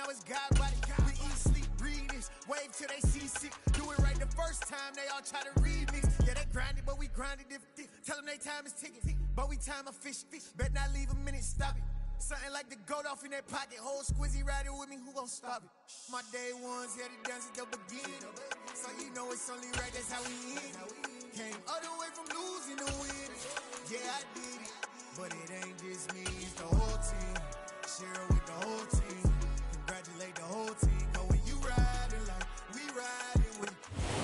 it's God body. We eat, sleep, breathe this. Wave till they see sick. Do it right the first time, they all try to remix. Yeah, they grinded, but we grinded different. Tell them they time is ticking, but we time a fish. Bet not leave a minute, stop it. Something like the goat off in that pocket. Whole squizzy riding with me, who gon' stop it? My day ones here to dance at the beginning. So you know it's only right, that's how we end. Came all the way from losing to winning. Yeah, I did it, but it ain't just me, it's the whole team. Share it with the whole team. Congratulate the whole team. Cause when you riding like we riding with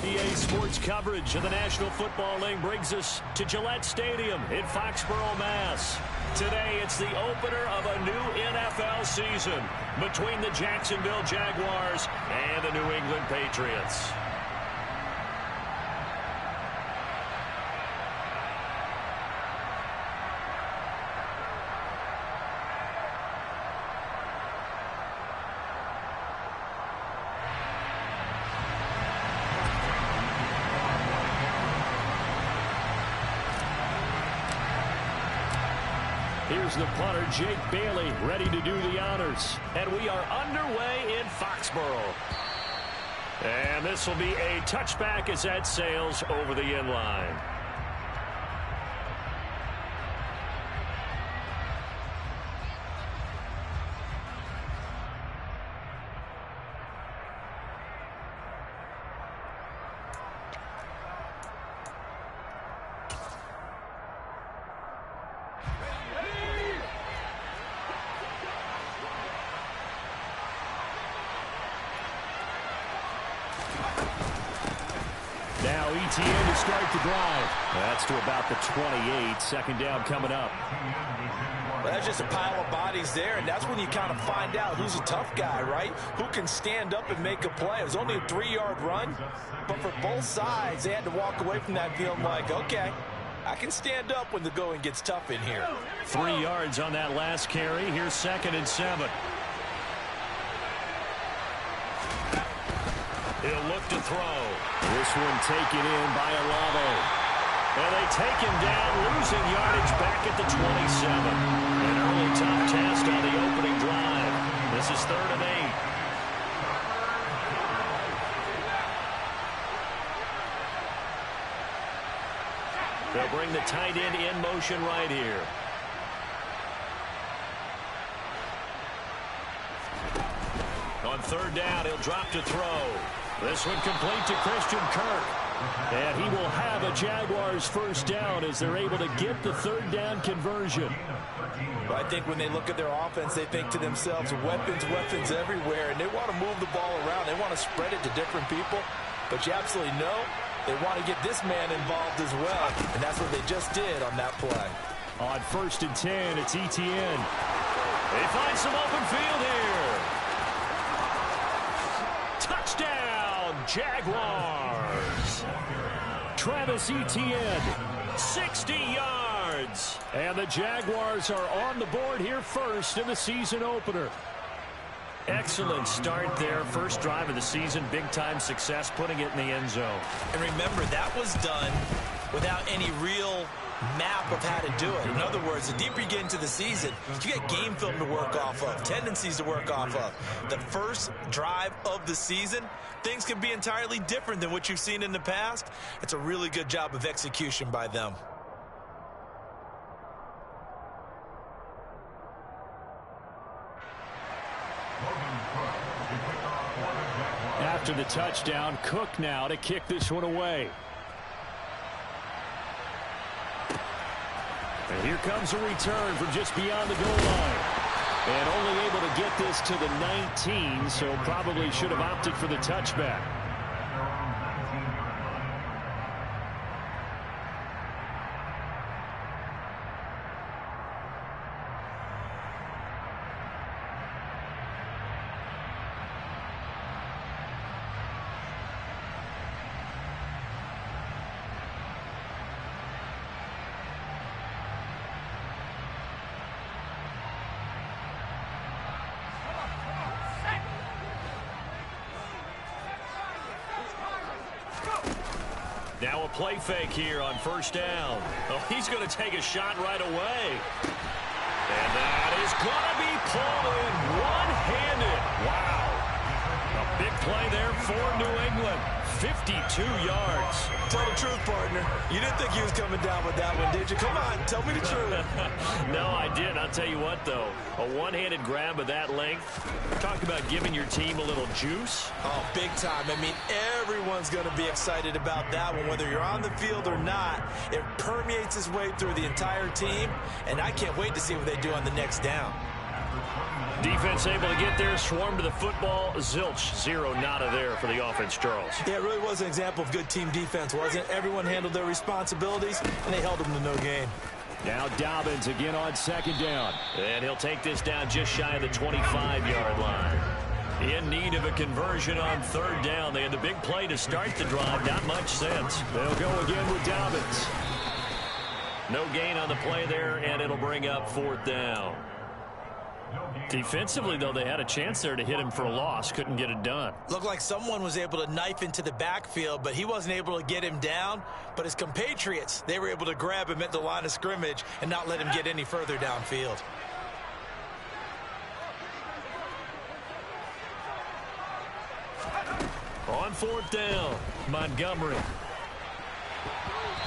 EA Sports coverage of the National Football League brings us to Gillette Stadium in Foxborough, Mass. Today, it's the opener of a new NFL season between the Jacksonville Jaguars and the New England Patriots. Here's the punter, Jake Bailey, ready to do the honors. And we are underway in Foxborough. And this will be a touchback as that sails over the end line. Now ETN to start the drive. That's to about the 28. Second down coming up. Well, that's just a pile of bodies there, and that's when you kind of find out who's a tough guy, right? Who can stand up and make a play. It was only a 3-yard run, but for both sides, they had to walk away from that feeling like, okay, I can stand up when the going gets tough in here. 3 yards on that last carry. Here's 2nd and 7. He'll look to throw. This one taken in by Olave. And they take him down, losing yardage back at the 27. An early tough test on the opening drive. This is 3rd and 8. They'll bring the tight end in motion right here. On 3rd down, he'll drop to throw. This one complete to Christian Kirk. And he will have a Jaguars first down as they're able to get the 3rd down conversion. Well, I think when they look at their offense, they think to themselves, weapons, weapons everywhere, and they want to move the ball around. They want to spread it to different people. But you absolutely know they want to get this man involved as well, and that's what they just did on that play. On 1st and 10, it's ETN. They find some open field here. Touchdown, Jaguars. Travis Etienne, 60 yards. And the Jaguars are on the board here first in the season opener. Excellent start there. First drive of the season. Big-time success, putting it in the end zone. And remember, that was done without any real map of how to do it. In other words, the deeper you get into the season, you get game film to work off of, tendencies to work off of. The first drive of the season, things can be entirely different than what you've seen in the past. It's a really good job of execution by them. After the touchdown, Cook now to kick this one away. And here comes a return from just beyond the goal line. And only able to get this to the 19, so probably should have opted for the touchback. Now a play fake here on 1st down. Oh, he's going to take a shot right away. And that is going to be pulled in one-handed. Wow. 2 yards. Tell the truth, partner. You didn't think he was coming down with that one, did you? Come on, tell me the truth. No, I didn't. I'll tell you what, though. A one-handed grab of that length. Talk about giving your team a little juice. Oh, big time. I mean, everyone's going to be excited about that one, whether you're on the field or not. It permeates its way through the entire team, and I can't wait to see what they do on the next down. Defense able to get there, swarm to the football. Zilch, 0 nada there for the offense, Charles. Yeah, it really was an example of good team defense, wasn't it? Everyone handled their responsibilities, and they held them to no gain. Now Dobbins again on 2nd down. And he'll take this down just shy of the 25-yard line. In need of a conversion on 3rd down. They had the big play to start the drive. Not much sense. They'll go again with Dobbins. No gain on the play there, and it'll bring up 4th down. Defensively, though, they had a chance there to hit him for a loss. Couldn't get it done. Looked like someone was able to knife into the backfield, but he wasn't able to get him down. But his compatriots, they were able to grab him at the line of scrimmage and not let him get any further downfield. On 4th down, Montgomery.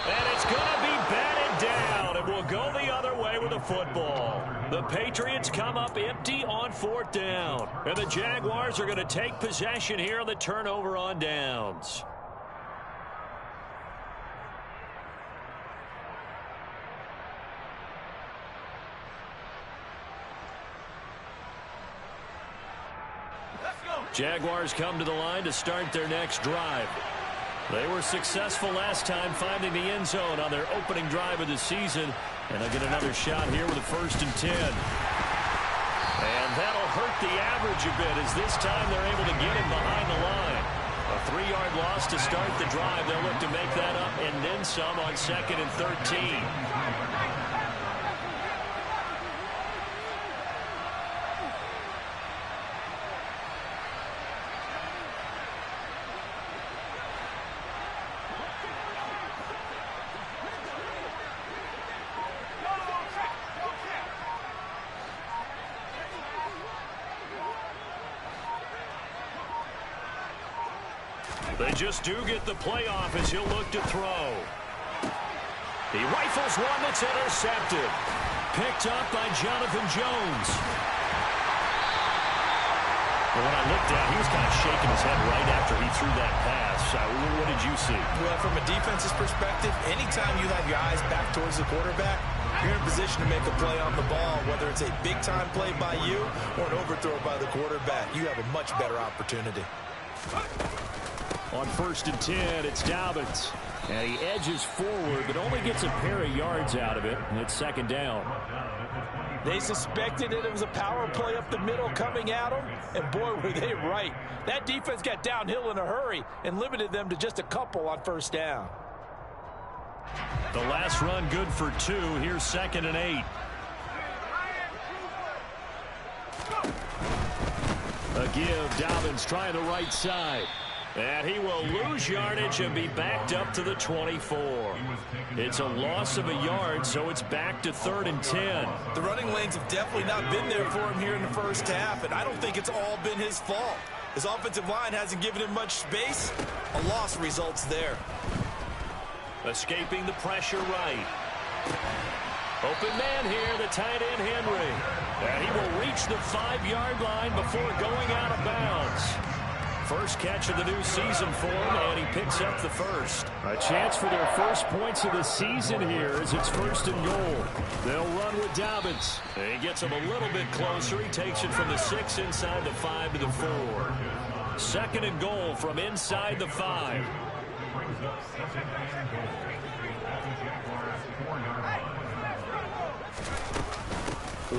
And it's going to be batted down, and we'll go the other way with the football. The Patriots come up empty on 4th down, and the Jaguars are going to take possession here on the turnover on downs. Jaguars come to the line to start their next drive. They were successful last time finding the end zone on their opening drive of the season. And they'll get another shot here with a 1st and 10. And that'll hurt the average a bit as this time they're able to get him behind the line. A 3-yard loss to start the drive. They'll look to make that up and then some on 2nd and 13. They just do get the play off as he'll look to throw. He rifles one that's intercepted. Picked up by Jonathan Jones. Well, when I looked down, he was kind of shaking his head right after he threw that pass. What did you see? Well, from a defense's perspective, anytime you have your eyes back towards the quarterback, you're in a position to make a play on the ball, whether it's a big-time play by you or an overthrow by the quarterback. You have a much better opportunity. On 1st and 10, it's Dobbins. And he edges forward, but only gets a pair of yards out of it. And it's 2nd down. They suspected that it was a power play up the middle coming at them. And boy, were they right. That defense got downhill in a hurry and limited them to just a couple on 1st down. The last run good for 2. Here's 2nd and 8. A give. Dobbins trying the right side. And he will lose yardage and be backed up to the 24. It's a loss of a yard, so it's back to 3rd and 10. The running lanes have definitely not been there for him here in the 1st half, and I don't think it's all been his fault. His offensive line hasn't given him much space. A loss results there. Escaping the pressure right. Open man here, the tight end Henry. And he will reach the 5-yard line before going out of bounds. First catch of the new season for him, and he picks up the 1st. A chance for their first points of the season here as it's 1st and goal. They'll run with Dobbins. And he gets him a little bit closer. He takes it from the 6 inside the 5 to the 4. 2nd and goal from inside the 5.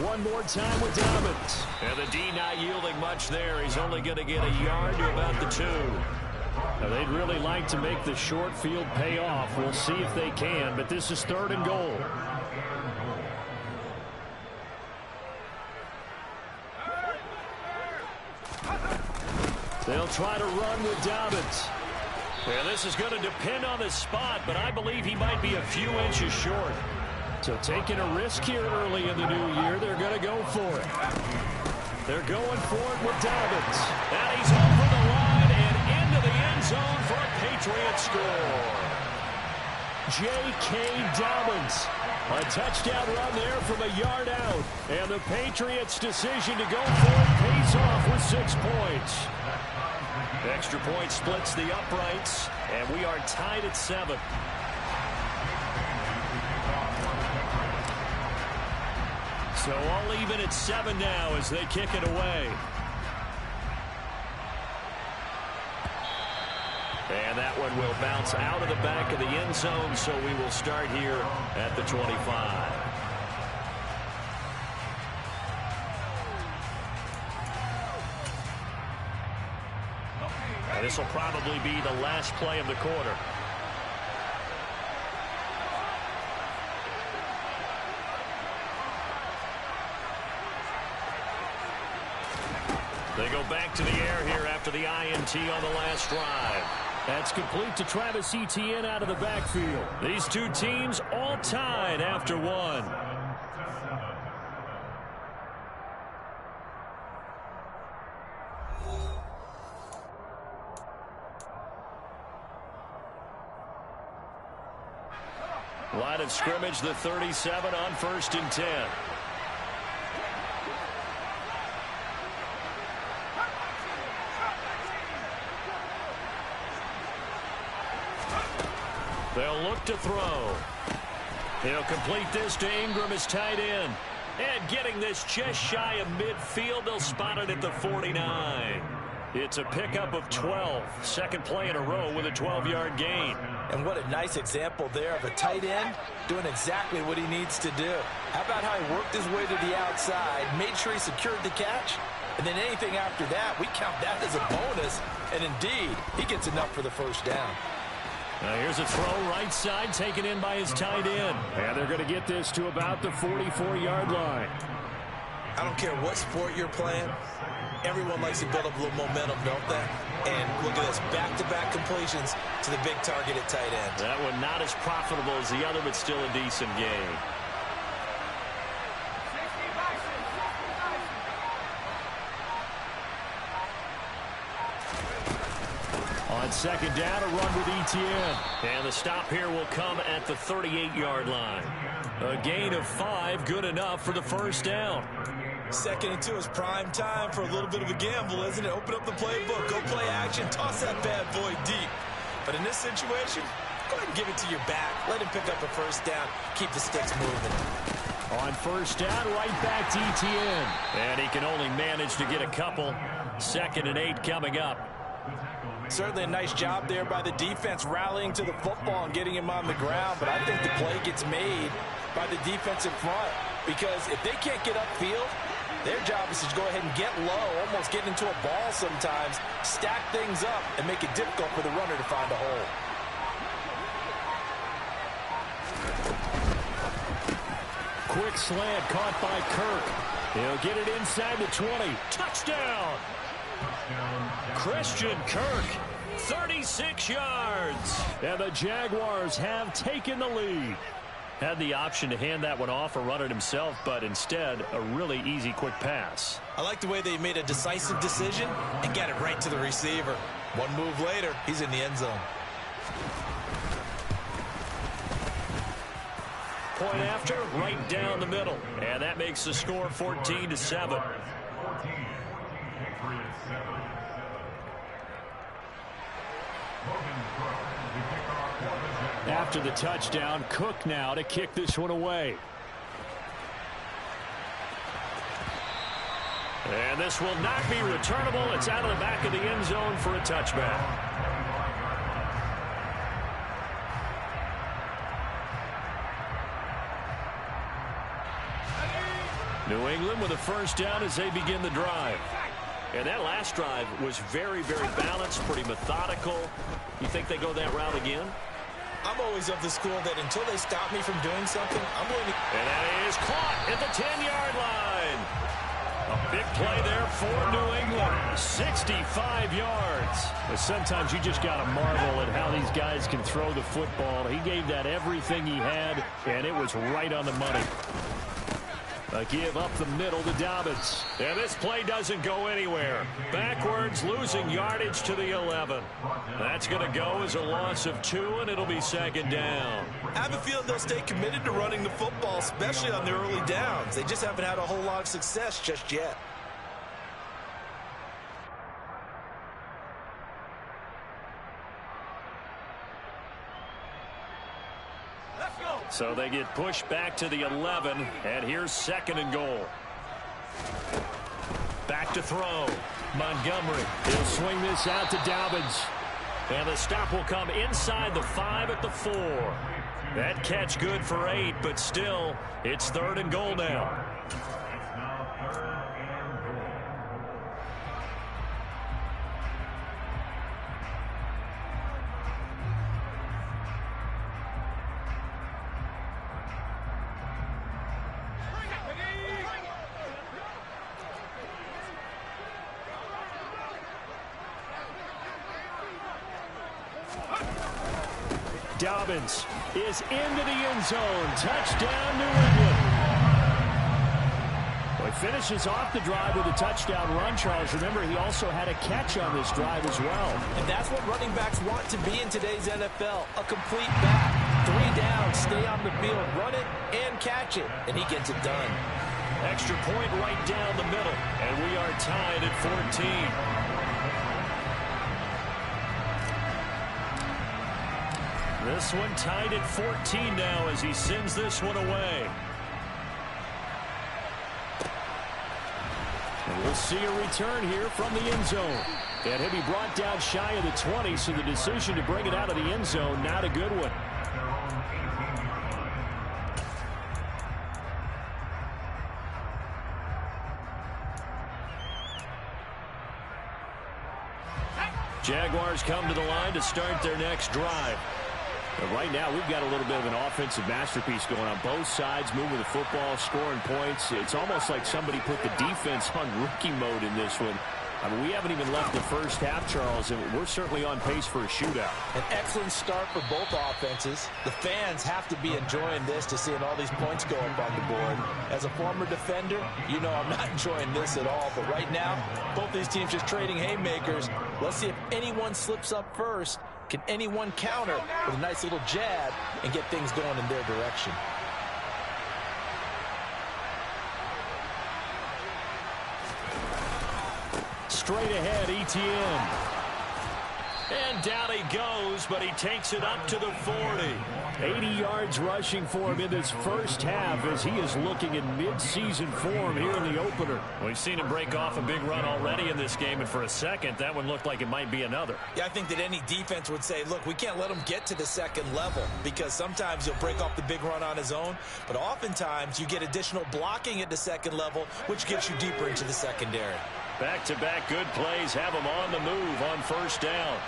One more time with Dobbins. And the D not yielding much there. He's only going to get a yard to about the 2. Now, they'd really like to make the short field pay off. We'll see if they can, but this is 3rd and goal. They'll try to run with Dobbins. Well, this is going to depend on the spot, but I believe he might be a few inches short. So taking a risk here early in the new year, they're going to go for it. They're going for it with Dobbins. And he's over the line and into the end zone for a Patriots score. J.K. Dobbins. A touchdown run there from a yard out. And the Patriots' decision to go for it pays off with 6 points. Extra point splits the uprights, and we are tied at 7. So all even at 7 now as they kick it away. And that one will bounce out of the back of the end zone, so we will start here at the 25. And this will probably be the last play of the quarter. They go back to the air here after the INT on the last drive. That's complete to Travis Etienne out of the backfield. These two teams all tied after 1. Line of scrimmage, the 37 on 1st and 10. They'll look to throw. He'll complete this to Ingram as tight end. And getting this just shy of midfield, they'll spot it at the 49. It's a pickup of 12. Second play in a row with a 12-yard gain. And what a nice example there of a tight end doing exactly what he needs to do. How about how he worked his way to the outside, made sure he secured the catch, and then anything after that, we count that as a bonus. And indeed, he gets enough for the first down. Now here's a throw right side taken in by his tight end. And they're going to get this to about the 44-yard line. I don't care what sport you're playing. Everyone likes to build up a little momentum, don't they? And look at this, back-to-back completions to the big target at tight end. That one not as profitable as the other, but still a decent gain. On second down, a run with Etienne. And the stop here will come at the 38-yard line. A gain of 5, good enough for the first down. 2nd and 2 is prime time for a little bit of a gamble, isn't it? Open up the playbook, go play action, toss that bad boy deep. But in this situation, go ahead and give it to your back. Let him pick up a first down, keep the sticks moving. On first down, right back to Etienne. And he can only manage to get a couple. 2nd and 8 coming up. Certainly a nice job there by the defense rallying to the football and getting him on the ground. But I think the play gets made by the defensive front. Because if they can't get upfield, their job is to go ahead and get low, almost get into a ball sometimes, stack things up, and make it difficult for the runner to find a hole. Quick slant caught by Kirk. He'll get it inside the 20. Touchdown! Christian Kirk, 36 yards. And the Jaguars have taken the lead. Had the option to hand that one off or run it himself, but instead, a really easy quick pass. I like the way they made a decisive decision and got it right to the receiver. One move later, he's in the end zone. Point after, right down the middle. And that makes the score 14-7. After the touchdown, Cook now to kick this one away. And this will not be returnable. It's out of the back of the end zone for a touchback. New England with a first down as they begin the drive. And that last drive was very, very balanced, pretty methodical. You think they go that route again? I'm always of the school that until they stop me from doing something, I'm willing to... And that is caught at the 10-yard line. A big play there for New England. 65 yards. But sometimes you just got to marvel at how these guys can throw the football. He gave that everything he had, and it was right on the money. A give up the middle to Dobbins. And this play doesn't go anywhere. Backwards, losing yardage to the 11. That's going to go as a loss of 2, and it'll be second down. I have a feeling they'll stay committed to running the football, especially on the early downs. They just haven't had a whole lot of success just yet. So they get pushed back to the 11, and here's second and goal. Back to throw. Montgomery. He'll swing this out to Dobbins. And the stop will come inside the 5 at the 4. That catch good for 8, but still, it's third and goal now. Dobbins is into the end zone. Touchdown, New England. Well, he finishes off the drive with a touchdown run, Charles. Remember, he also had a catch on this drive as well. And that's what running backs want to be in today's NFL. A complete back. 3 down, stay on the field, run it, and catch it. And he gets it done. Extra point right down the middle. And we are tied at 14. This one tied at 14 now as he sends this one away. And we'll see a return here from the end zone. And he'll be brought down shy of the 20, so the decision to bring it out of the end zone, not a good one. Jaguars come to the line to start their next drive. But right now, we've got a little bit of an offensive masterpiece going on both sides, moving the football, scoring points. It's almost like somebody put the defense on rookie mode in this one. I mean, we haven't even left the first half, Charles, and we're certainly on pace for a shootout. An excellent start for both offenses. The fans have to be enjoying this to seeing all these points go up on the board. As a former defender, you know I'm not enjoying this at all. But right now, both these teams just trading haymakers. Let's see if anyone slips up first. Can anyone counter with a nice little jab and get things going in their direction? Straight ahead, Etienne. And down he goes, but he takes it up to the 40. 80 yards rushing for him in this first half as he is looking in mid-season form here in the opener. We've seen him break off a big run already in this game, and for a second, that one looked like it might be another. Yeah, I think that any defense would say, look, we can't let him get to the second level because sometimes he'll break off the big run on his own, but oftentimes you get additional blocking at the second level, which gets you deeper into the secondary. Back-to-back good plays have him on the move on first down.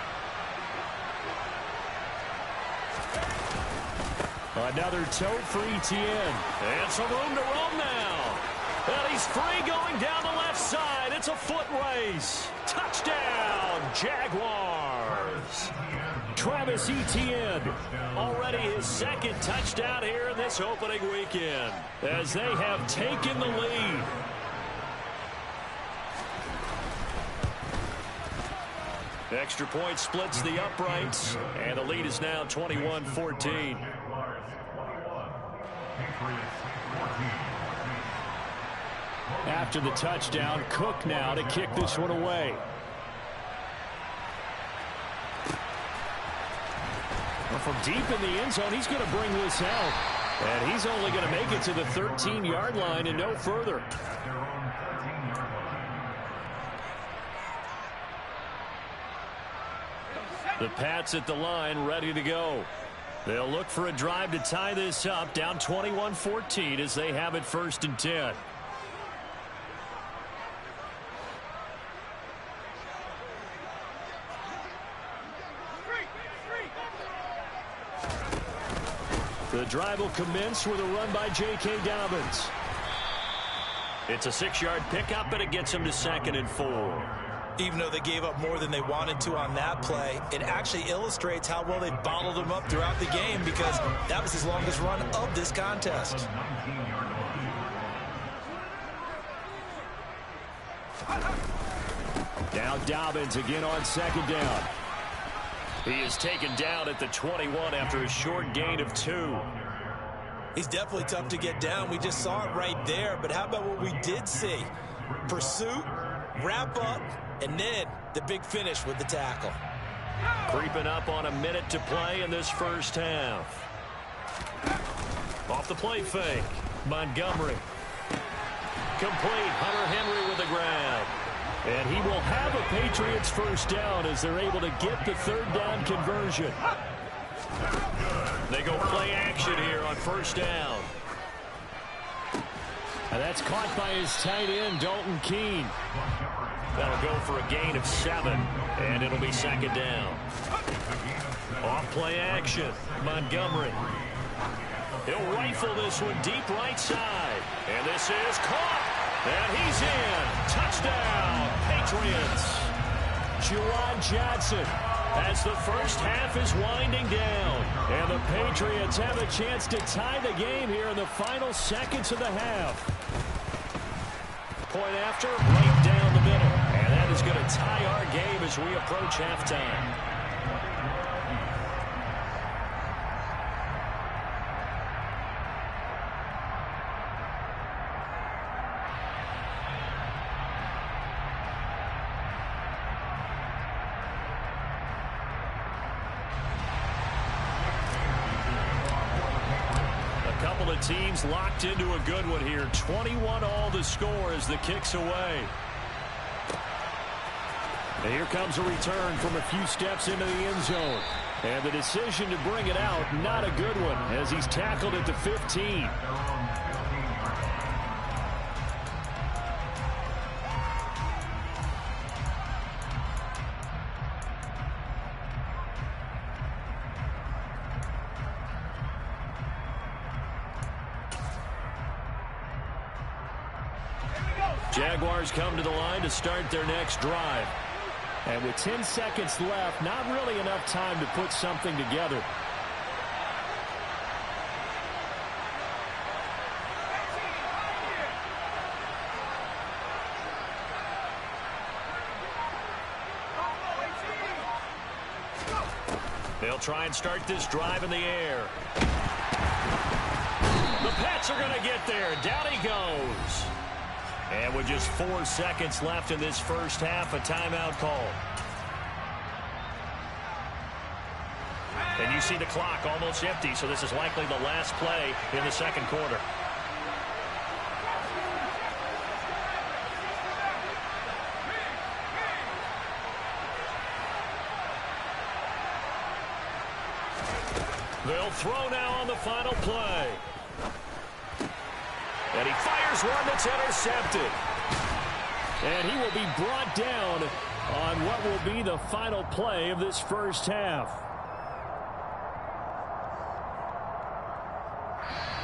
Another tote for Etienne. And some room to roam now. And he's free going down the left side. It's a foot race. Touchdown, Jaguars. Travis Etienne, already his second touchdown here in this opening weekend, as they have taken the lead. Extra point splits the uprights, and the lead is now 21-14. After the touchdown, Cook now to kick this one away. Well, from deep in the end zone, he's going to bring this out. And he's only going to make it to the 13-yard line and no further. The Pats at the line, ready to go. They'll look for a drive to tie this up, down 21-14 as they have it 1st and 10. The drive will commence with a run by J.K. Dobbins. It's a 6-yard pickup, and it gets him to 2nd and 4. Even though they gave up more than they wanted to on that play, it actually illustrates how well they bottled him up throughout the game because that was his longest run of this contest. Now Dobbins again on second down. He is taken down at the 21 after a short gain of 2. He's definitely tough to get down. We just saw it right there. But how about what we did see? Pursuit, wrap up, and then the big finish with the tackle. Creeping up on a minute to play in this first half. Off the play fake. Montgomery. Complete. Hunter Henry with the grab. And he will have a Patriots first down as they're able to get the third down conversion. They go play action here on first down. And that's caught by his tight end, Dalton Keene. That'll go for a gain of 7, and it'll be second down. Off play action, Montgomery. He'll rifle this one deep right side. And this is caught. And he's in. Touchdown, Patriots. Juwan Johnson as the first half is winding down. And the Patriots have a chance to tie the game here in the final seconds of the half. Point after, right down the middle. And that is going to tie our game as we approach halftime. Teams locked into a good one here. 21 all the score as the kick's away. And here comes a return from a few steps into the end zone. And the decision to bring it out, not a good one, as he's tackled at the 15. Jaguars come to the line to start their next drive. And with 10 seconds left, not really enough time to put something together. They'll try and start this drive in the air. The Pats are going to get there. Down he goes. And with just 4 seconds left in this first half, a timeout call. And you see the clock almost empty, so this is likely the last play in the second quarter. They'll throw now on the final play. And he fires one that's intercepted. And he will be brought down on what will be the final play of this first half.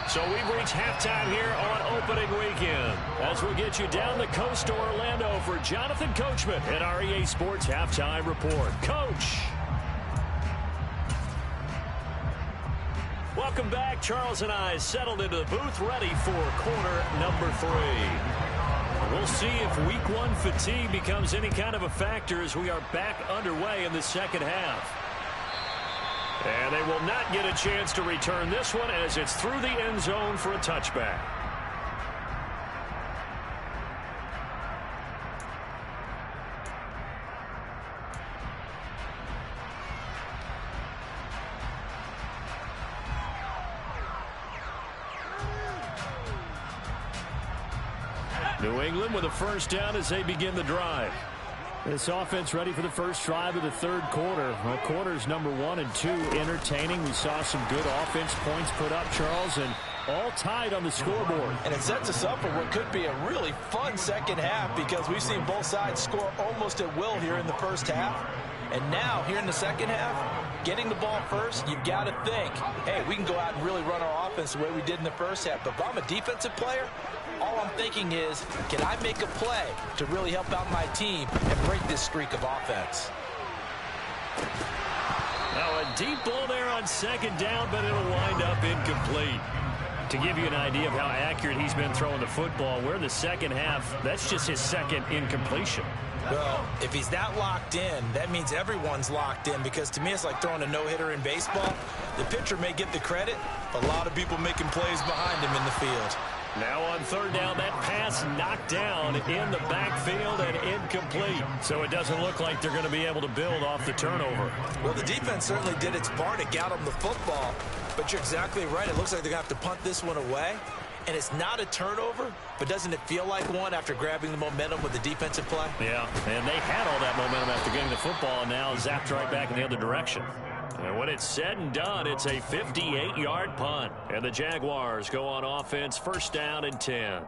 So we've reached halftime here on opening weekend. As we'll get you down the coast to Orlando for Jonathan Coachman at our EA Sports Halftime Report. Coach. Welcome back. Charles and I settled into the booth ready for quarter number 3. We'll see if week 1 fatigue becomes any kind of a factor as we are back underway in the second half. And they will not get a chance to return this one as it's through the end zone for a touchback. New England with a first down as they begin the drive. This offense ready for the first drive of the third quarter. Well, quarters number 1 and 2 entertaining. We saw some good offense points put up, Charles, and all tied on the scoreboard. And it sets us up for what could be a really fun second half because we've seen both sides score almost at will here in the first half. And now, here in the second half, getting the ball first, you've got to think, hey, we can go out and really run our offense the way we did in the first half. But if I'm a defensive player, all I'm thinking is, can I make a play to really help out my team and break this streak of offense? Now a deep ball there on second down, but it'll wind up incomplete. To give you an idea of how accurate he's been throwing the football, we're in the second half. That's just his second incompletion. Well, if he's that locked in, that means everyone's locked in, because to me it's like throwing a no-hitter in baseball. The pitcher may get the credit, but a lot of people making plays behind him in the field. Now on third down, that pass knocked down in the backfield and incomplete. So it doesn't look like they're going to be able to build off the turnover. Well, the defense certainly did its part to get them the football, but you're exactly right. It looks like they're going to have to punt this one away. And it's not a turnover, but doesn't it feel like one after grabbing the momentum with the defensive play? Yeah, and they had all that momentum after getting the football, and now zapped right back in the other direction. And when it's said and done, it's a 58-yard punt. And the Jaguars go on offense, first down and 10.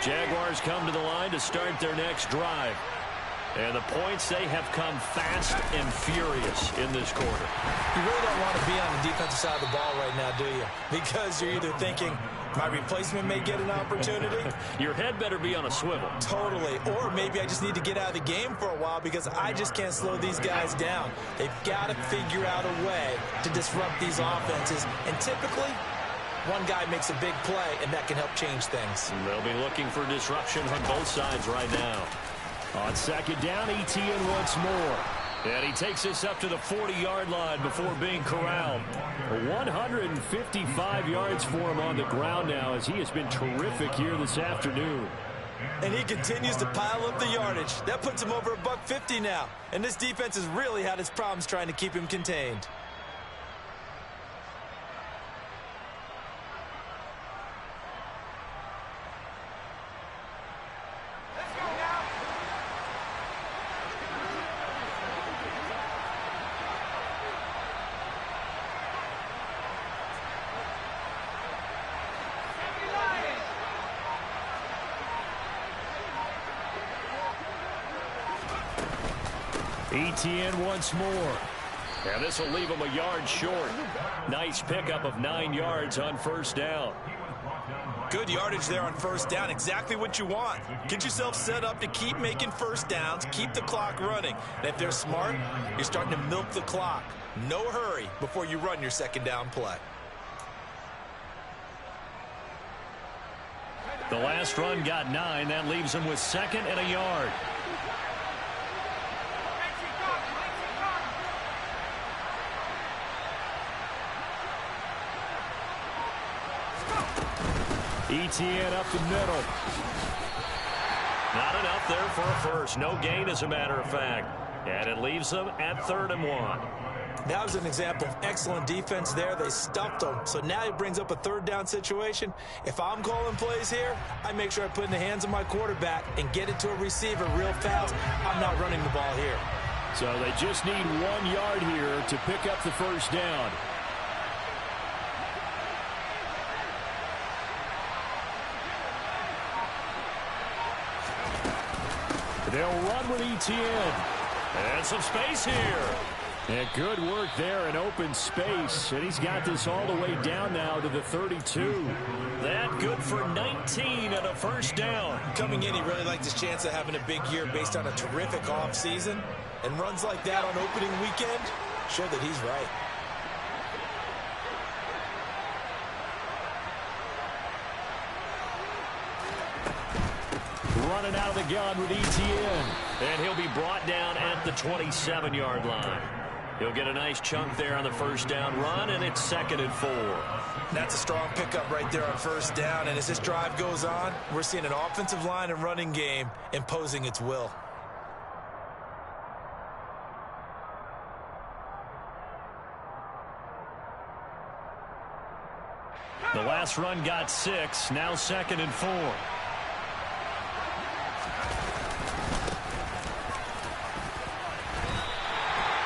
Jaguars come to the line to start their next drive. And the points, they have come fast and furious in this quarter. You really don't want to be on the defensive side of the ball right now, do you? Because you're either thinking, my replacement may get an opportunity. Your head better be on a swivel. Totally. Or maybe I just need to get out of the game for a while because I just can't slow these guys down. They've got to figure out a way to disrupt these offenses. And typically, one guy makes a big play, and that can help change things. And they'll be looking for disruption on both sides right now. On second down, Etienne once more. And he takes us up to the 40-yard line before being corralled. 155 yards for him on the ground now, as he has been terrific here this afternoon. And he continues to pile up the yardage. That puts him over $150 now. And this defense has really had its problems trying to keep him contained. Etienne once more. And this will leave him a yard short. Nice pickup of 9 yards on first down. Good yardage there on first down. Exactly what you want. Get yourself set up to keep making first downs, keep the clock running. And if they're smart, you're starting to milk the clock. No hurry before you run your second down play. The last run got 9. That leaves him with second and a yard. Etienne up the middle. Not enough there for a first. No gain, as a matter of fact. And it leaves them at 3rd and 1. That was an example of excellent defense there. They stuffed him. So now he brings up a 3rd down situation. If I'm calling plays here, I make sure I put it in the hands of my quarterback and get it to a receiver real fast. I'm not running the ball here. So they just need 1 yard here to pick up the first down. They'll run with Etienne. And some space here. And good work there in open space. And he's got this all the way down now to the 32. That good for 19 and a first down. Coming in, he really liked his chance of having a big year based on a terrific offseason. And runs like that on opening weekend show that he's right. Running out of the gun with Etienne. And he'll be brought down at the 27-yard line. He'll get a nice chunk there on the first down run, and it's 2nd and 4. That's a strong pickup right there on first down. And as this drive goes on, we're seeing an offensive line and running game imposing its will. The last run got 6. Now 2nd and 4.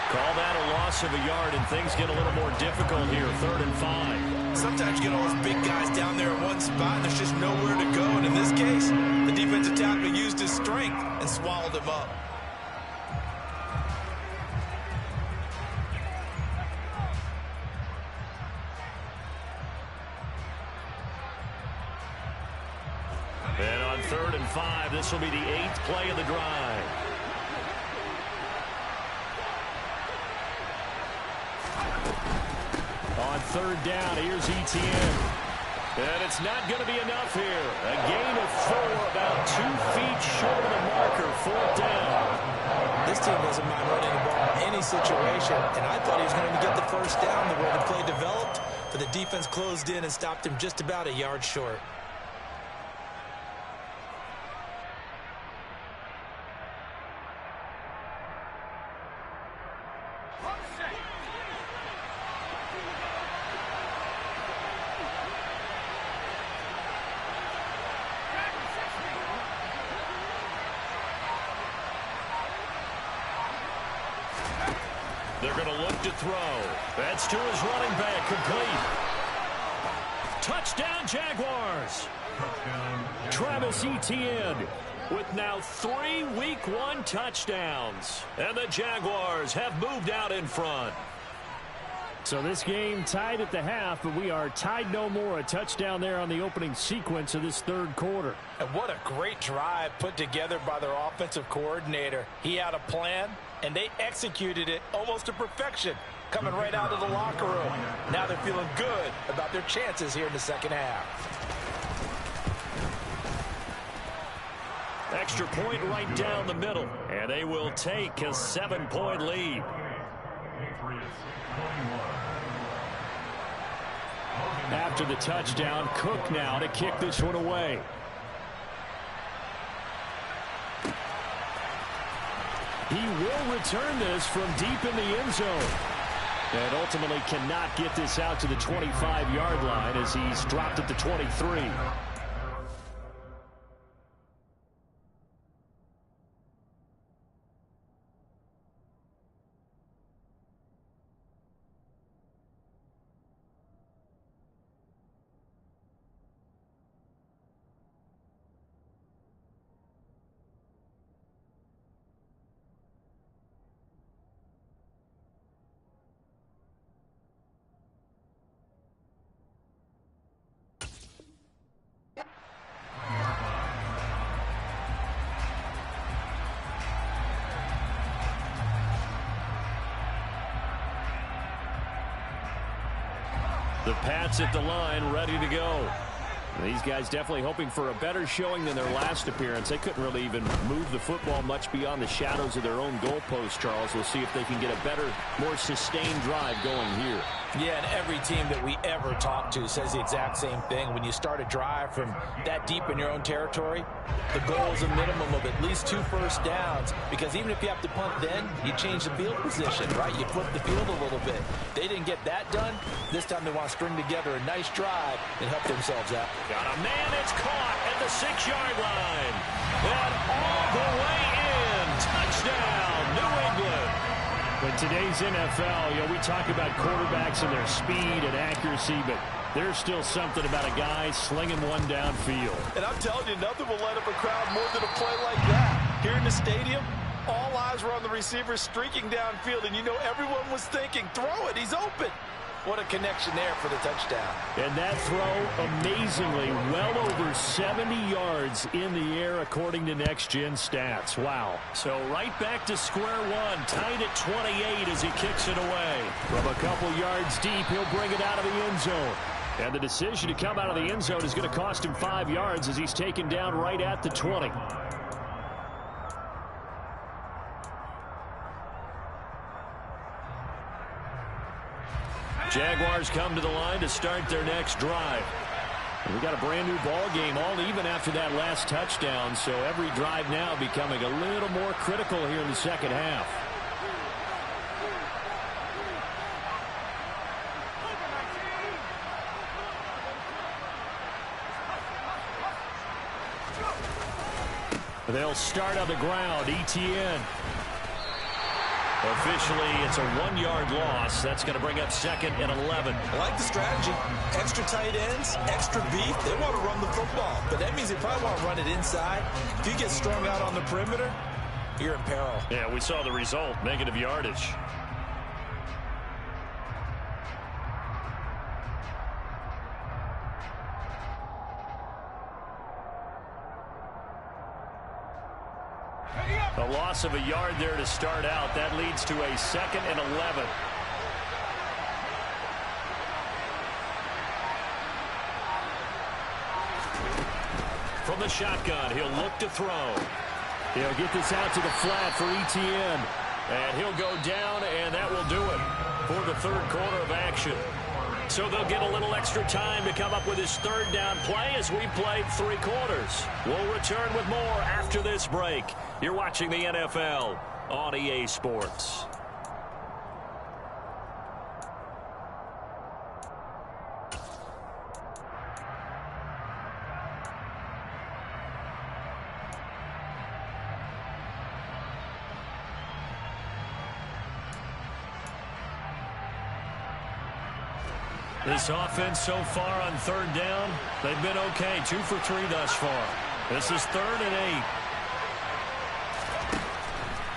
Call that a loss of a yard, and things get a little more difficult here. 3rd and 5. Sometimes you get all those big guys down there in one spot, and there's just nowhere to go. And in this case, the defensive tackle used his strength and swallowed him up. And on 3rd and 5, this will be the 8th play of the drive. on third down. Here's Etienne. And it's not going to be enough here. A gain of 4, about 2 feet short of the marker, fourth down. This team doesn't mind running the ball in any situation, and I thought he was going to get the first down the way the play developed, but the defense closed in and stopped him just about a yard short. They're going to look to throw. That's to his running back, complete. Touchdown, Jaguars. Travis Etienne with now 3 Week 1 touchdowns. And the Jaguars have moved out in front. So this game tied at the half, but we are tied no more. A touchdown there on the opening sequence of this third quarter. And what a great drive put together by their offensive coordinator. He had a plan, and they executed it almost to perfection, coming right out of the locker room. Now they're feeling good about their chances here in the second half. Extra point right down the middle, and they will take a 7-point lead. After the touchdown, Cook now to kick this one away. He will return this from deep in the end zone. And ultimately cannot get this out to the 25-yard line as he's dropped at the 23. The Pats at the line, ready to go. These guys definitely hoping for a better showing than their last appearance. They couldn't really even move the football much beyond the shadows of their own goalpost, Charles. We'll see if they can get a better, more sustained drive going here. Yeah, and every team that we ever talk to says the exact same thing. When you start a drive from that deep in your own territory, the goal is a minimum of at least 2 first downs, because even if you have to punt then, you change the field position, right? You flip the field a little bit. They didn't get that done. This time they want to string together a nice drive and help themselves out. Got a man, it's caught at the 6-yard line. And all the way in. Touchdown, New England. In today's NFL, we talk about quarterbacks and their speed and accuracy, but there's still something about a guy slinging one downfield. And I'm telling you, nothing will light up a crowd more than a play like that. Here in the stadium, all eyes were on the receiver streaking downfield, and everyone was thinking, throw it, he's open. What a connection there for the touchdown. And that throw, amazingly, well over 70 yards in the air, according to Next Gen Stats. Wow. So right back to square one, tied at 28 as he kicks it away. From a couple yards deep, he'll bring it out of the end zone. And the decision to come out of the end zone is going to cost him 5 yards as he's taken down right at the 20. Jaguars come to the line to start their next drive. And we got a brand new ball game, all even after that last touchdown, so every drive now becoming a little more critical here in the second half. They'll start on the ground. Etienne. Officially, it's a 1-yard loss. That's going to bring up 2nd and 11. I like the strategy. Extra tight ends, extra beef. They want to run the football, but that means they probably want to run it inside. If you get strung out on the perimeter, you're in peril. Yeah, we saw the result, negative yardage. A loss of a yard there to start out. That leads to a 2nd and 11. from the shotgun. He'll look to throw. He'll get this out to the flat for Etienne. And he'll go down, and that will do it for the third quarter of action. So they'll get a little extra time to come up with his third down play as we played 3 quarters. We'll return with more after this break. You're watching the NFL on EA Sports. This offense so far on third down, they've been okay. 2 for 3 thus far. This is 3rd and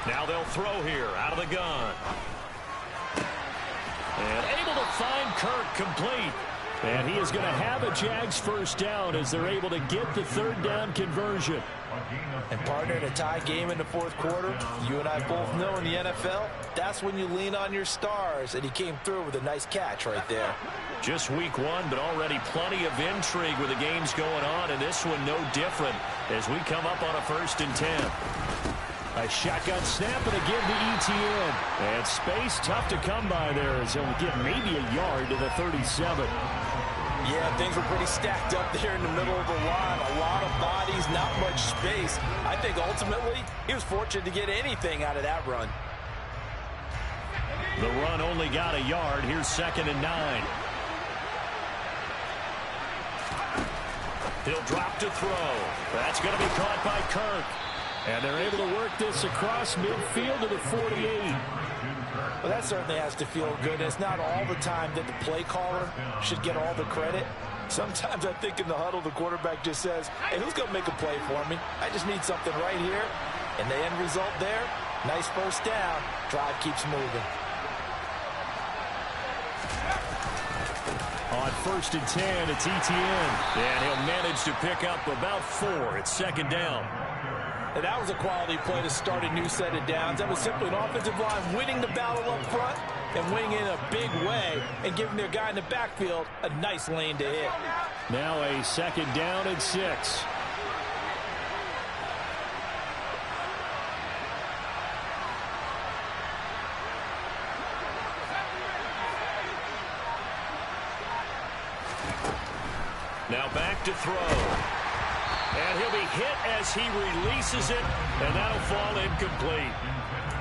8. Now they'll throw here out of the gun. And able to find Kirk complete. And he is going to have a Jags first down as they're able to get the third down conversion. And partner, in a tie game in the fourth quarter, you and I both know in the NFL, that's when you lean on your stars. And he came through with a nice catch right there. Just week 1, but already plenty of intrigue with the games going on, and this one no different as we come up on a 1st and 10. A shotgun snap and a give to Etienne. And space tough to come by there as he'll get maybe a yard to the 37. Yeah, things were pretty stacked up there in the middle of the line. A lot of bodies, not much space. I think ultimately he was fortunate to get anything out of that run. The run only got a yard. Here's 2nd and 9. He'll drop to throw. That's going to be caught by Kirk. And they're able to work this across midfield to the 48. Well, that certainly has to feel good. It's not all the time that the play caller should get all the credit. Sometimes I think in the huddle, the quarterback just says, hey, who's going to make a play for me? I just need something right here. And the end result there, nice first down. Drive keeps moving. On 1st and 10, it's Etienne. And he'll manage to pick up about 4. It's 2nd down. And that was a quality play to start a new set of downs. That was simply an offensive line winning the battle up front and winning in a big way and giving their guy in the backfield a nice lane to hit. Now a 2nd down and 6. Now back to throw. And he'll be hit as he releases it, and that'll fall incomplete.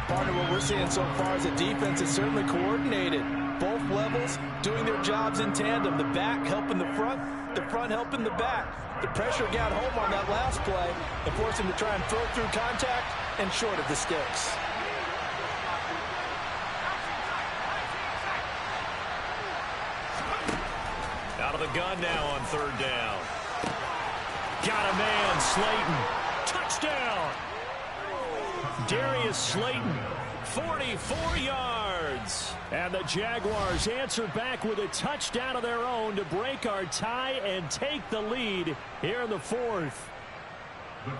Partner, what we're seeing so far is the defense is certainly coordinated. Both levels doing their jobs in tandem. The back helping the front helping the back. The pressure got home on that last play and forced him to try and throw through contact and short of the sticks. Out of the gun now on 3rd down. Got a man, Slayton. Touchdown! Darius Slayton, 44 yards. And the Jaguars answer back with a touchdown of their own to break our tie and take the lead here in the 4th.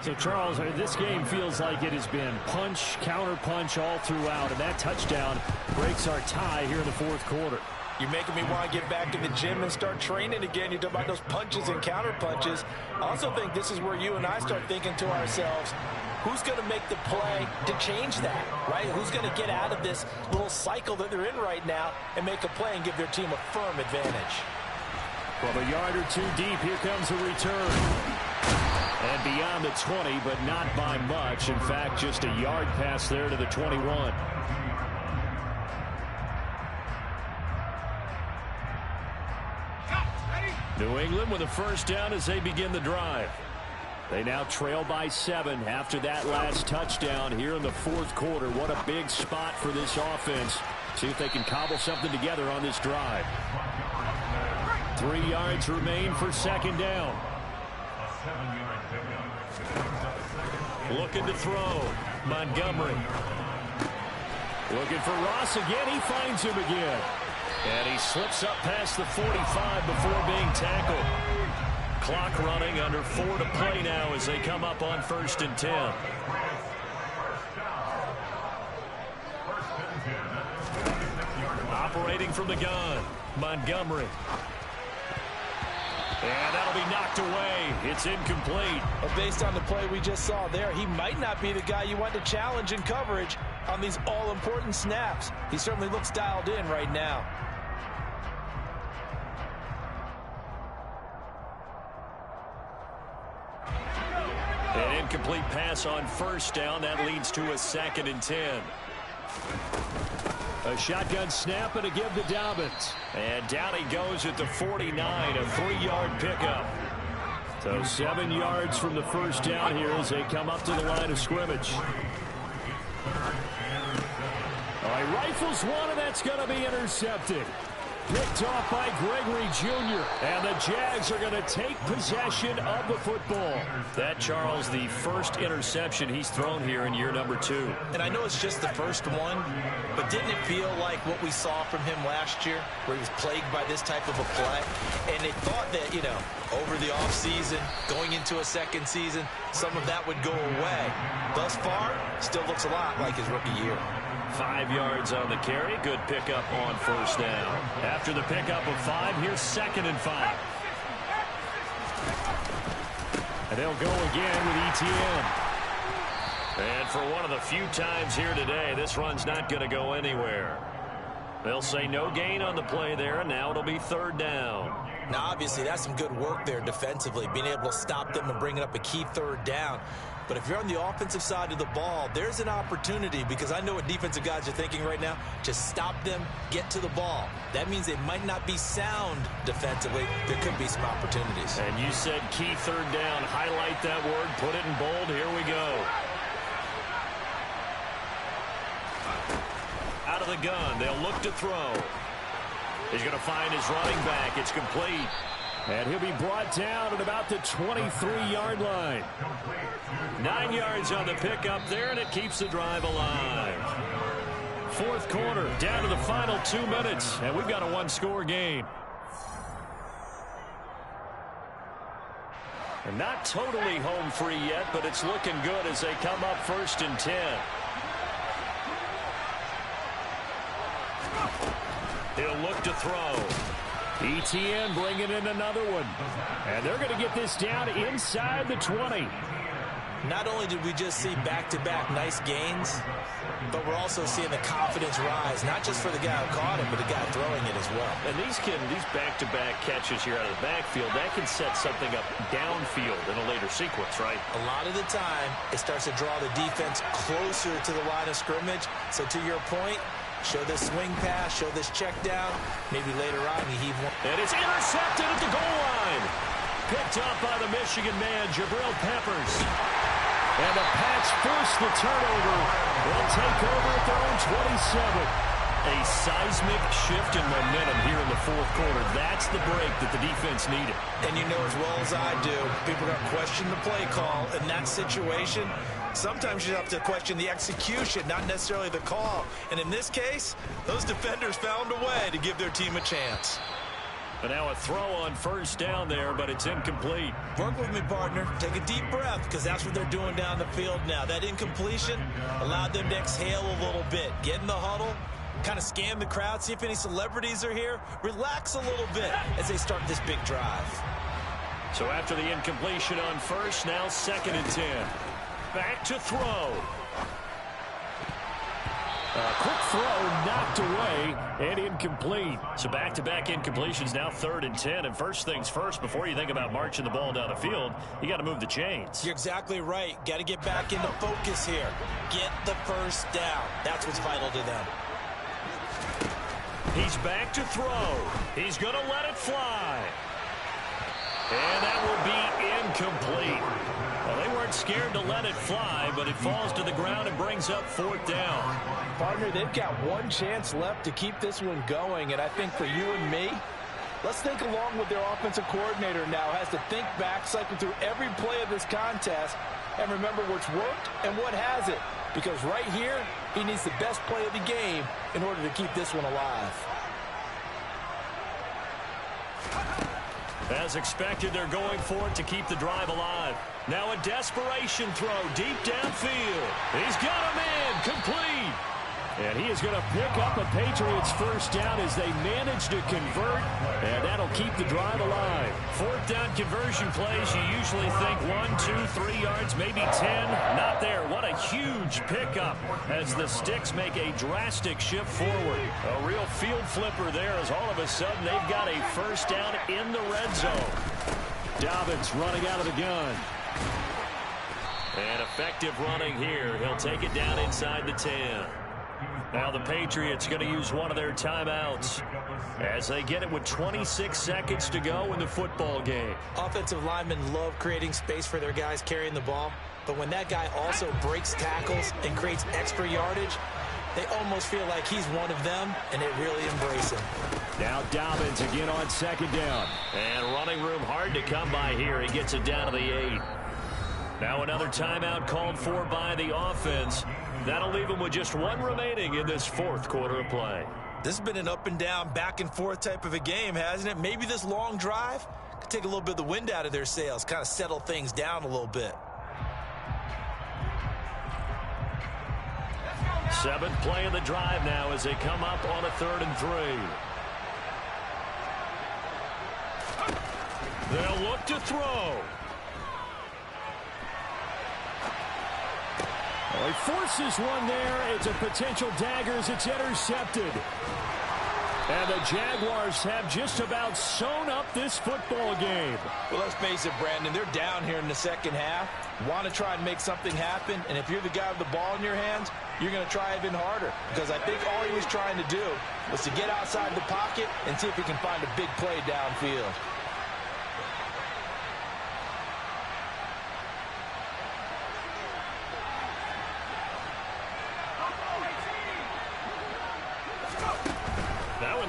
So, Charles, this game feels like it has been punch, counter-punch all throughout, and that touchdown breaks our tie here in the 4th quarter. You're making me want to get back in the gym and start training again. You talk about those punches and counter punches. I also think this is where you and I start thinking to ourselves, who's going to make the play to change that, right? Who's going to get out of this little cycle that they're in right now and make a play and give their team a firm advantage? From a yard or 2 deep, here comes a return. And beyond the 20, but not by much. In fact, just a yard pass there to the 21. New England with a first down as they begin the drive. They now trail by 7 after that last touchdown here in the 4th quarter. What a big spot for this offense. See if they can cobble something together on this drive. 3 yards remain for 2nd down. Looking to throw. Montgomery. Looking for Ross again. He finds him again. And he slips up past the 45 before being tackled. Clock running, under 4 to play now as they come up on 1st and 10. Operating from the gun, Montgomery. And that'll be knocked away. It's incomplete. Well, based on the play we just saw there, he might not be the guy you want to challenge in coverage on these all-important snaps. He certainly looks dialed in right now. An incomplete pass on first down. That leads to a 2nd and 10. A shotgun snap and a give to Dobbins. And down he goes at the 49, a 3-yard pickup. So 7 yards from the first down here as they come up to the line of scrimmage. All right, rifles one, and that's going to be intercepted. Picked off by Gregory Jr. And the Jags are going to take possession of the football. That, Charles, the first interception he's thrown here in year number 2. And I know it's just the first one, but didn't it feel like what we saw from him last year, where he was plagued by this type of a play? And they thought that, you know, over the offseason, going into a second season, some of that would go away. Thus far, still looks a lot like his rookie year. 5 yards on the carry. Good pickup on first down. After the pickup of 5, here's 2nd and 5. And they'll go again with ETN. And for one of the few times here today, this run's not going to go anywhere. They'll say no gain on the play there, and now it'll be 3rd down. Now, obviously, that's some good work there defensively, being able to stop them and bringing up a key 3rd down. But if you're on the offensive side of the ball, there's an opportunity, because I know what defensive guys are thinking right now. Just stop them, get to the ball. That means they might not be sound defensively. There could be some opportunities. And you said key 3rd down. Highlight that word. Put it in bold. Here we go. Out of the gun. They'll look to throw. He's going to find his running back. It's complete. And he'll be brought down at about the 23-yard line. 9 yards on the pickup there, and it keeps the drive alive. 4th quarter, down to the final 2 minutes, and we've got a 1-score game. And not totally home free yet, but it's looking good as they come up 1st and 10. He'll look to throw. ETN bringing in another one. And they're going to get this down inside the 20. Not only did we just see back-to-back nice gains, but we're also seeing the confidence rise, not just for the guy who caught it, but the guy throwing it as well. And these back-to-back catches here out of the backfield, that can set something up downfield in a later sequence, right? A lot of the time, it starts to draw the defense closer to the line of scrimmage. So to your point, show this swing pass, show this check down. Maybe later on you heave one. And it's intercepted at the goal line. Picked up by the Michigan man, Jabril Peppers. And the Pats force the turnover. They'll take over at their own 27. A seismic shift in momentum here in the 4th quarter. That's the break that the defense needed. And you know as well as I do, people are going to question the play call in that situation. Sometimes you have to question the execution, not necessarily the call. And in this case, those defenders found a way to give their team a chance. But now a throw on first down there, but it's incomplete. Work with me, partner. Take a deep breath, because that's what they're doing down the field now. That incompletion allowed them to exhale a little bit. Get in the huddle, kind of scan the crowd, see if any celebrities are here. Relax a little bit as they start this big drive. So after the incompletion on first, now 2nd and 10. Back to throw. Quick throw knocked away and incomplete. So back-to-back incompletions, now 3rd and 10. And first things first, before you think about marching the ball down the field, you got to move the chains. You're exactly right. Got to get back into focus here. Get the first down. That's what's vital to them. He's back to throw. He's going to let it fly. And that will be incomplete. Well, they weren't scared to let it fly, but it falls to the ground and brings up 4th down. Partner, they've got one chance left to keep this one going, and I think for you and me, let's think along with their offensive coordinator now. Has to think back, cycle through every play of this contest, and remember what's worked and what hasn't. Because right here, he needs the best play of the game in order to keep this one alive. As expected, they're going for it to keep the drive alive. Now a desperation throw deep downfield. He's got a man complete. And he is going to pick up a Patriots first down as they manage to convert, and that'll keep the drive alive. Fourth down conversion plays, you usually think 1, 2, 3 yards, maybe 10. Not there. What a huge pickup as the Sticks make a drastic shift forward. A real field flipper there as all of a sudden they've got a first down in the red zone. Dobbins running out of the gun. And effective running here. He'll take it down inside the 10. Now the Patriots going to use one of their timeouts as they get it with 26 seconds to go in the football game. Offensive linemen love creating space for their guys carrying the ball, but when that guy also breaks tackles and creates extra yardage, they almost feel like he's one of them, and they really embrace him. Now Dobbins again on second down. And running room hard to come by here. He gets it down to the 8. Now another timeout called for by the offense. That'll leave him with just one remaining in this fourth quarter of play. This has been an up and down, back and forth type of a game, hasn't it? Maybe this long drive could take a little bit of the wind out of their sails, kind of settle things down a little bit. Seventh play of the drive now as they come up on a 3rd and 3. They'll look to throw. Well, he forces one there. It's a potential dagger as it's intercepted. And the Jaguars have just about sewn up this football game. Well, let's face it, Brandon. They're down here in the second half. Want to try and make something happen. And if you're the guy with the ball in your hands, you're going to try even harder. Because I think all he was trying to do was to get outside the pocket and see if he can find a big play downfield.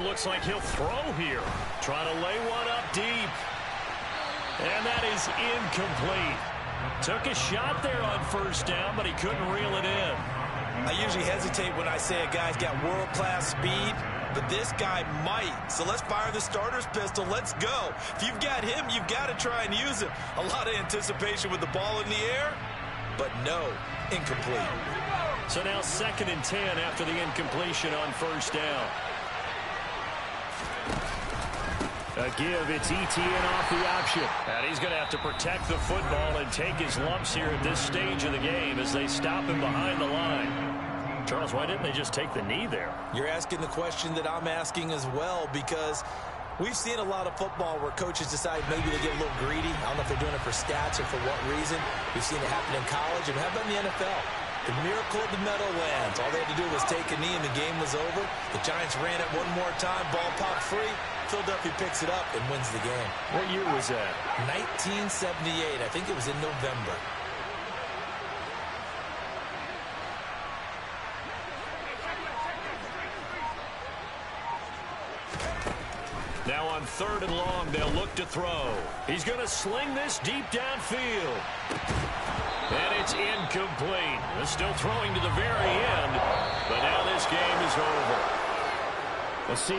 Looks like he'll throw here. Trying to lay one up deep. And that is incomplete. Took a shot there on first down, but he couldn't reel it in. I usually hesitate when I say a guy's got world-class speed, but this guy might. So let's fire the starter's pistol. Let's go. If you've got him, you've got to try and use him. A lot of anticipation with the ball in the air, but no, incomplete. So now 2nd and 10 after the incompletion on first down. A give, it's ETN off the option. And he's going to have to protect the football and take his lumps here at this stage of the game as they stop him behind the line. Charles, why didn't they just take the knee there? You're asking the question that I'm asking as well, because we've seen a lot of football where coaches decide maybe they get a little greedy. I don't know if they're doing it for stats or for what reason. We've seen it happen in college, and how about in the NFL? The miracle of the Meadowlands. All they had to do was take a knee and the game was over. The Giants ran it one more time. Ball popped free. Philadelphia picks it up and wins the game. What year was that? 1978. I think it was in November. Now on 3rd and long, they'll look to throw. He's going to sling this deep downfield. And it's incomplete. They're still throwing to the very end, but now this game is over. We'll see.